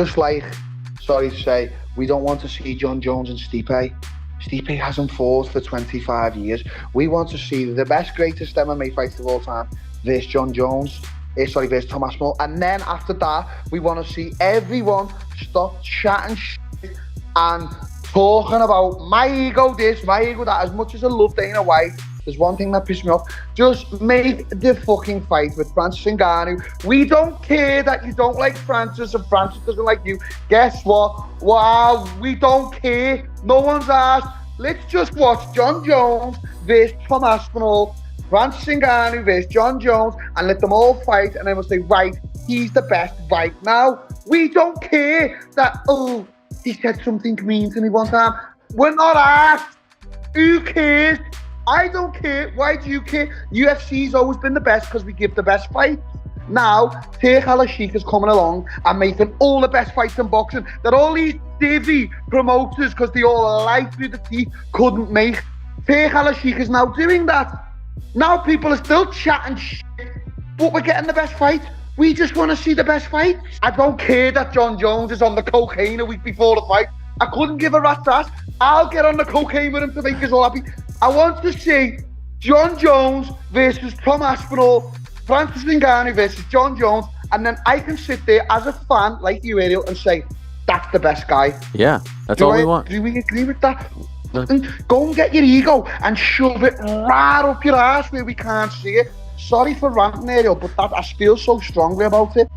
just like, sorry to say, we don't want to see John Jones and Stipe. Stipe hasn't fought for 25 years. We want to see the best, greatest MMA fighter of all time versus John Jones. Versus Tom Aspinall. And then after that, we want to see everyone stop chatting shit and talking about my ego this, my ego that. As much as I love Dana White, there's one thing that pisses me off. Just make the fucking fight with Francis Ngannou. We don't care that you don't like Francis and Francis doesn't like you. Guess what? Wow, we don't care. No one's asked. Let's just watch John Jones versus Tom Aspinall, Francis Ngannou versus John Jones, and let them all fight, and then we'll say, right, he's the best right now. We don't care that, oh, he said something mean to me one time. We're not asked. Who cares? I don't care. Why do you care? UFC's always been the best because we give the best fights. Now, Tariq Al-Sheikh is coming along and making all the best fights in boxing that all these divvy promoters, because they all lie through the teeth, couldn't make. Tariq Al-Sheikh is now doing that. Now people are still chatting shit, but we're getting the best fight. We just want to see the best fight. I don't care that John Jones is on the cocaine a week before the fight. I couldn't give a rat's ass. I'll get on the cocaine with him to make us all happy. I want to see John Jones versus Tom Aspinall, Francis Ngannou versus John Jones, and then I can sit there as a fan, like you, Ariel, and say, that's the best guy. Yeah, that's all we want. Do we agree with that? Go and get your ego and shove it right up your ass where we can't see it. Sorry for ranting, Ariel, but that I feel so strongly about it.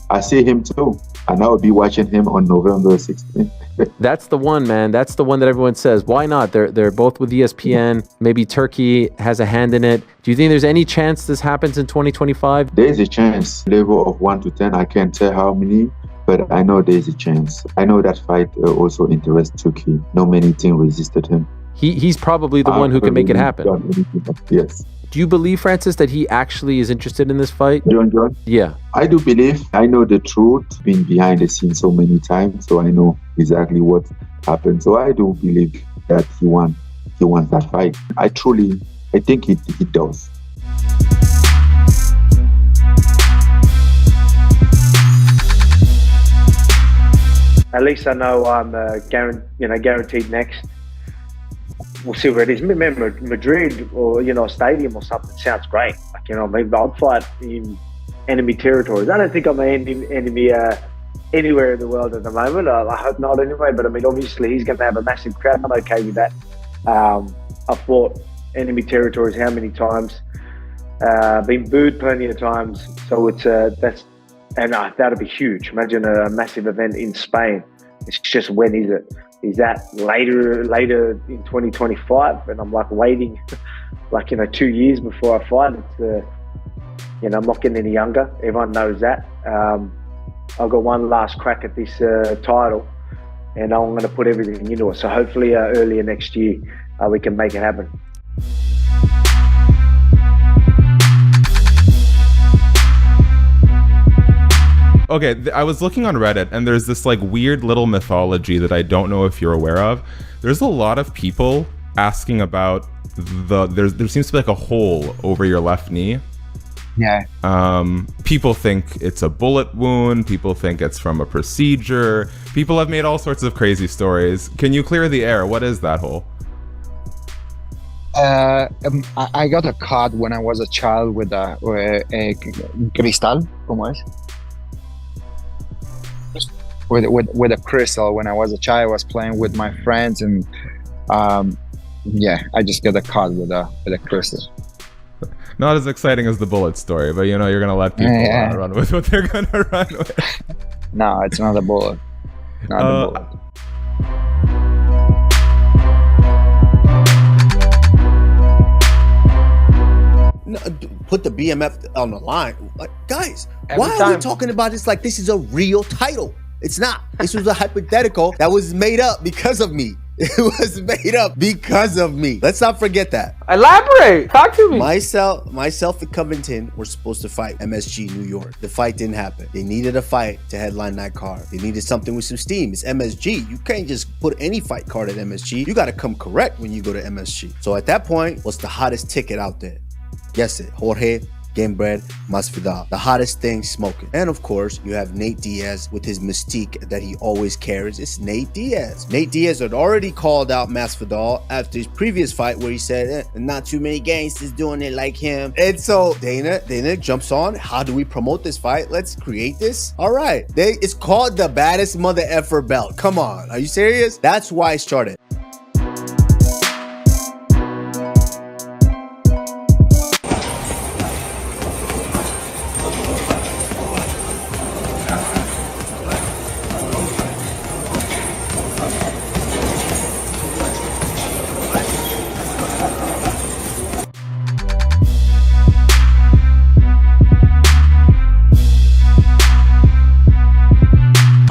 I see him too, and I will be watching him on November 16th. That's the one, man. That's the one that everyone says. Why not? They're both with ESPN. Maybe Turkey has a hand in it. Do you think there's any chance this happens in 2025? There's a chance. Level of 1 to 10, I can't tell how many, but I know there's a chance. I know that fight also interests Turkey. Not many teams resisted him. He's probably the one who can make it happen. Yes. Do you believe, Francis, that he actually is interested in this fight? John? Yeah. I do believe. I know the truth, been behind the scenes so many times, so I know exactly what happened. So I do believe that he wants that fight. I think he does. At least I know I'm guaranteed next. We'll see where it is. Remember, Madrid or, a stadium or something sounds great. I'd fight in enemy territories. I don't think I'm an enemy anywhere in the world at the moment. I hope not anyway, but obviously he's going to have a massive crowd. I'm okay with that. I've fought enemy territories how many times? Been booed plenty of times. So that'll be huge. Imagine a massive event in Spain. It's just, when is it? Is that later in 2025? And I'm waiting 2 years before I fight. It's, I'm not getting any younger. Everyone knows that. I've got one last crack at this title, and I'm going to put everything into it. So hopefully earlier next year we can make it happen. Okay, I was looking on Reddit, and there's this weird little mythology that I don't know if you're aware of. There's a lot of people asking about there seems to be a hole over your left knee. Yeah. People think it's a bullet wound. People think it's from a procedure. People have made all sorts of crazy stories. Can you clear the air? What is that hole? I got a cut when I was a child with a cristal, ¿cómo es? With a crystal. When I was a child, I was playing with my friends, and I just got a cut with a crystal. Not as exciting as the bullet story, but you're gonna let people run with what they're gonna run with. No, it's not a bullet. Not a bullet. No, put the BMF on the line. Guys, why are we talking about this like this is a real title? It's not. This was a hypothetical that was made up because of me. It was made up because of me. Let's not forget that. Elaborate. Talk to me. Myself and Covington were supposed to fight MSG New York. The fight didn't happen. They needed a fight to headline that card. They needed something with some steam. It's MSG. You can't just put any fight card at MSG. You got to come correct when you go to MSG. So at that point, what's the hottest ticket out there? Guess it, Jorge Gamebred Masvidal, the hottest thing smoking. And of course, you have Nate Diaz with his mystique that he always carries. It's Nate Diaz. Nate Diaz had already called out Masvidal after his previous fight where he said, not too many gangsters doing it like him. And so Dana jumps on. How do we promote this fight? Let's create this. All right. It's called the baddest mother effer belt. Come on. Are you serious? That's why I started.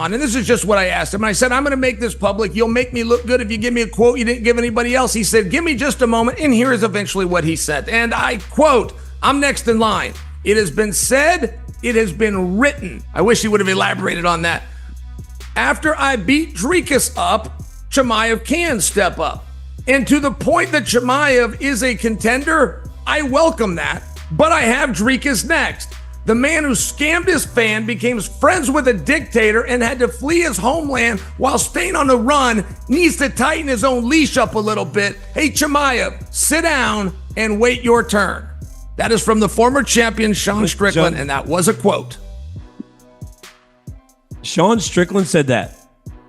And this is just what I asked him. I said, I'm going to make this public. You'll make me look good if you give me a quote you didn't give anybody else. He said, give me just a moment. And here is eventually what he said. And I quote, I'm next in line. It has been said, it has been written. I wish he would have elaborated on that. After I beat Dricus up, Chimaev can step up. And to the point that Chimaev is a contender, I welcome that. But I have Dricus next. The man who scammed his fan, became friends with a dictator, and had to flee his homeland while staying on the run, needs to tighten his own leash up a little bit. Hey, Chimaev, sit down and wait your turn. That is from the former champion, Sean Strickland, and that was a quote. Sean Strickland said that.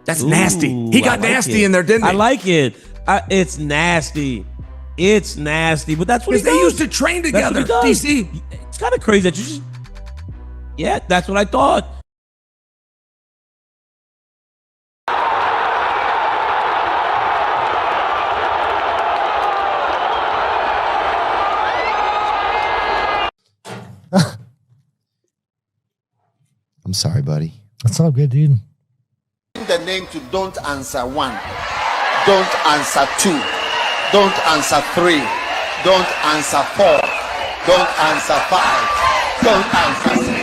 That's nasty. He got nasty in there, didn't he? I like it. It's nasty. It's nasty, but that's what he does. They used to train together, DC. It's kind of crazy that you just... Yeah, that's what I thought. I'm sorry, buddy. That's all good, dude. The name to don't answer 1, don't answer 2, don't answer 3, don't answer 4, don't answer 5, don't answer 6.